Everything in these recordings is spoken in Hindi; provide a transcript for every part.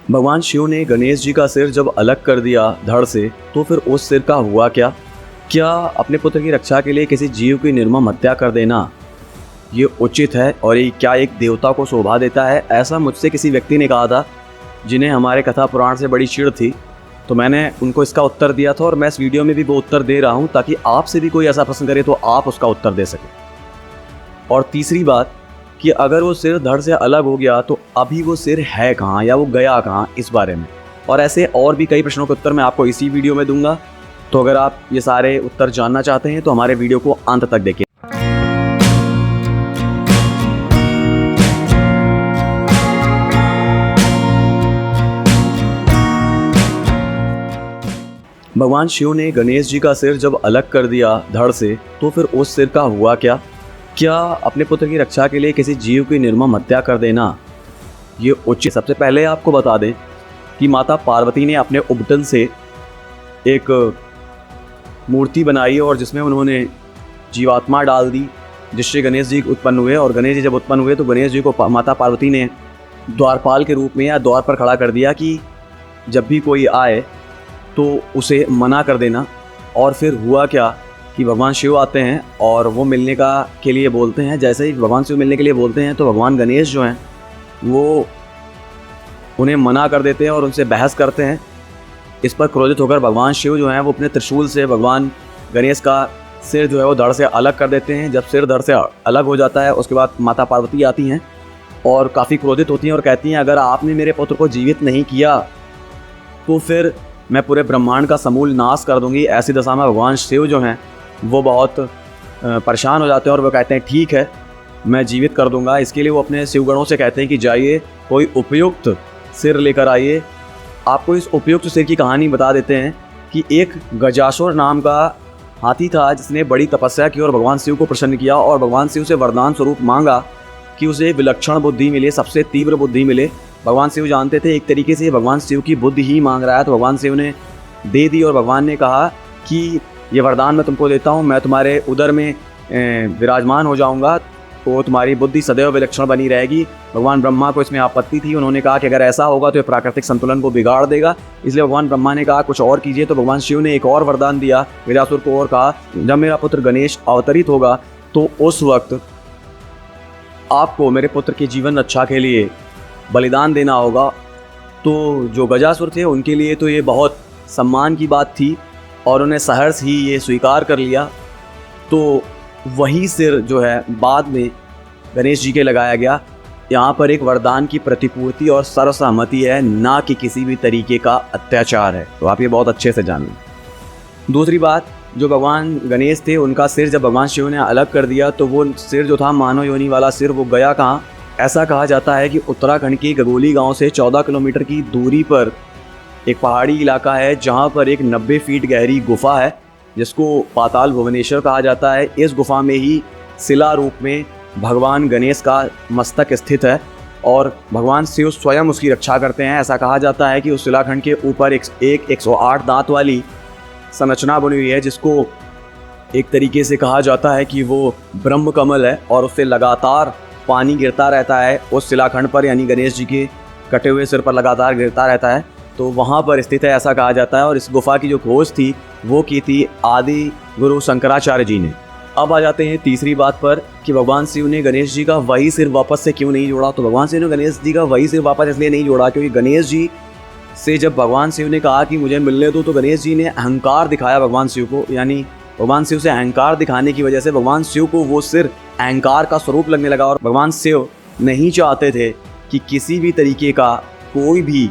भगवान शिव ने गणेश जी का सिर जब अलग कर दिया धड़ से, तो फिर उस सिर का हुआ क्या? क्या अपने पुत्र की रक्षा के लिए किसी जीव की निर्मम हत्या कर देना ये उचित है और ये क्या एक देवता को शोभा देता है? ऐसा मुझसे किसी व्यक्ति ने कहा था, जिन्हें हमारे कथा पुराण से बड़ी चिढ़ थी। तो मैंने उनको इसका उत्तर दिया था और मैं इस वीडियो में भी वो उत्तर दे रहा हूँ, ताकि आपसे भी कोई ऐसा प्रश्न करे तो आप उसका उत्तर दे सकें। और तीसरी बात कि अगर वो सिर धड़ से अलग हो गया तो अभी वो सिर है कहाँ या वो गया कहाँ, इस बारे में और ऐसे और भी कई प्रश्नों के उत्तर मैं आपको इसी वीडियो में दूंगा। तो अगर आप ये सारे उत्तर जानना चाहते हैं तो हमारे वीडियो को अंत तक देखें। भगवान शिव ने गणेश जी का सिर जब अलग कर दिया धड़ से, तो फिर उस सिर का हुआ क्या? क्या अपने पुत्र की रक्षा के लिए किसी जीव की निर्मम हत्या कर देना ये उचित? सबसे पहले आपको बता दें कि माता पार्वती ने अपने उबटन से एक मूर्ति बनाई और जिसमें उन्होंने जीवात्मा डाल दी, जिससे गणेश जी उत्पन्न हुए। और गणेश जी जब उत्पन्न हुए तो गणेश जी को माता पार्वती ने द्वारपाल के रूप में या द्वार पर खड़ा कर दिया कि जब भी कोई आए तो उसे मना कर देना। और फिर हुआ क्या कि भगवान शिव आते हैं और वो मिलने के लिए बोलते हैं। जैसे ही भगवान शिव मिलने के लिए बोलते हैं तो भगवान गणेश जो हैं वो उन्हें मना कर देते हैं और उनसे बहस करते हैं। इस पर क्रोधित होकर भगवान शिव जो हैं वो अपने त्रिशूल से भगवान गणेश का सिर जो है वो धड़ से अलग कर देते हैं। जब सिर धड़ से अलग हो जाता है उसके बाद माता पार्वती आती हैं और काफ़ी क्रोधित होती हैं और कहती हैं, अगर आपने मेरे पुत्र को जीवित नहीं किया तो फिर मैं पूरे ब्रह्मांड का समूल नाश कर दूंगी। ऐसी दशा में भगवान शिव जो हैं वो बहुत परेशान हो जाते हैं और वो कहते हैं ठीक है, मैं जीवित कर दूंगा। इसके लिए वो अपने शिवगणों से कहते हैं कि जाइए कोई उपयुक्त सिर लेकर आइए। आपको इस उपयुक्त सिर की कहानी बता देते हैं कि एक गजासुर नाम का हाथी था जिसने बड़ी तपस्या की और भगवान शिव को प्रसन्न किया और भगवान शिव से वरदान स्वरूप मांगा कि उसे विलक्षण बुद्धि मिले, सबसे तीव्र बुद्धि मिले। भगवान शिव जानते थे एक तरीके से भगवान शिव की बुद्धि ही मांग रहा है, तो भगवान शिव ने दे दी और भगवान ने कहा कि ये वरदान मैं तुमको देता हूँ, मैं तुम्हारे उदर में विराजमान हो जाऊँगा तो तुम्हारी बुद्धि सदैव विलक्षण बनी रहेगी। भगवान ब्रह्मा को इसमें आपत्ति थी, उन्होंने कहा कि अगर ऐसा होगा तो ये प्राकृतिक संतुलन को बिगाड़ देगा। इसलिए भगवान ब्रह्मा ने कहा कुछ और कीजिए। तो भगवान शिव ने एक और वरदान दिया गजासुर को और कहा, जब मेरा पुत्र गणेश अवतरित होगा तो उस वक्त आपको मेरे पुत्र की जीवन रक्षा के लिए बलिदान देना होगा। तो जो गजासुर थे उनके लिए तो ये बहुत सम्मान की बात थी और उन्हें सहर्ष ही ये स्वीकार कर लिया। तो वही सिर जो है बाद में गणेश जी के लगाया गया। यहाँ पर एक वरदान की प्रतिपूर्ति और सर्वसहमति है, ना कि किसी भी तरीके का अत्याचार है। तो आप ये बहुत अच्छे से जान लें। दूसरी बात, जो भगवान गणेश थे उनका सिर जब भगवान शिव ने अलग कर दिया तो वो सिर जो था मानव योनि वाला सिर वो गया कहाँ? ऐसा कहा जाता है कि उत्तराखंड के गगोली गांव से 14 किलोमीटर की दूरी पर एक पहाड़ी इलाका है जहां पर एक 90 फीट गहरी गुफा है जिसको पाताल भुवनेश्वर कहा जाता है। इस गुफा में ही शिला रूप में भगवान गणेश का मस्तक स्थित है और भगवान शिव स्वयं उसकी रक्षा करते हैं। ऐसा कहा जाता है कि उस शिलाखंड के ऊपर एक 108 दांत वाली संरचना बनी हुई है जिसको एक तरीके से कहा जाता है कि वो ब्रह्म कमल है और उससे लगातार पानी गिरता रहता है उस शिलाखंड पर, यानी गणेश जी के कटे हुए सिर पर लगातार गिरता रहता है। तो वहाँ पर स्थित है ऐसा कहा जाता है। और इस गुफा की जो खोज थी वो की थी आदि गुरु शंकराचार्य जी ने। अब आ जाते हैं तीसरी बात पर कि भगवान शिव ने गणेश जी का वही सिर वापस से क्यों नहीं जोड़ा। तो भगवान शिव ने गणेश जी का वही सिर वापस इसलिए नहीं जोड़ा क्योंकि गणेश जी से जब भगवान शिव ने कहा कि मुझे मिलने दो तो गणेश जी ने अहंकार दिखाया भगवान शिव को, यानी भगवान शिव से अहंकार दिखाने की वजह से भगवान शिव को वो सिर अहंकार का स्वरूप लगने लगा। और भगवान शिव नहीं चाहते थे कि किसी भी तरीके का कोई भी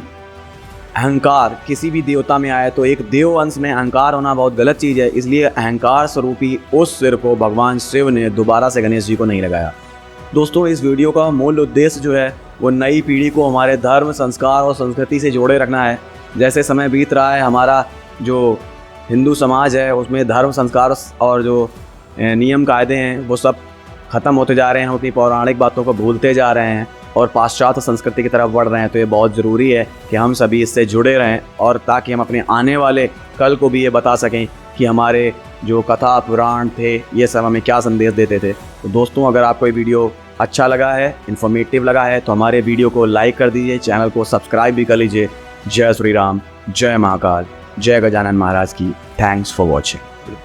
अहंकार किसी भी देवता में आए। तो एक देव अंश में अहंकार होना बहुत गलत चीज़ है, इसलिए अहंकार स्वरूपी उस सिर को भगवान शिव ने दोबारा से गणेश जी को नहीं लगाया। दोस्तों, इस वीडियो का मूल उद्देश्य जो है वो नई पीढ़ी को हमारे धर्म, संस्कार और संस्कृति से जोड़े रखना है। जैसे समय बीत रहा है, हमारा जो हिंदू समाज है उसमें धर्म, संस्कार और जो नियम कायदे हैं वो सब ख़त्म होते जा रहे हैं, अपनी पौराणिक बातों को भूलते जा रहे हैं और पाश्चात्य संस्कृति की तरफ बढ़ रहे हैं। तो ये बहुत ज़रूरी है कि हम सभी इससे जुड़े रहें और ताकि हम अपने आने वाले कल को भी ये बता सकें कि हमारे जो कथा पुराण थे ये सब हमें क्या संदेश देते थे। तो दोस्तों, अगर आपको ये वीडियो अच्छा लगा है, इन्फॉर्मेटिव लगा है तो हमारे वीडियो को लाइक कर दीजिए, चैनल को सब्सक्राइब भी कर लीजिए। जय श्री राम, जय महाकाल, जय गजानन महाराज की। Thanks for watching.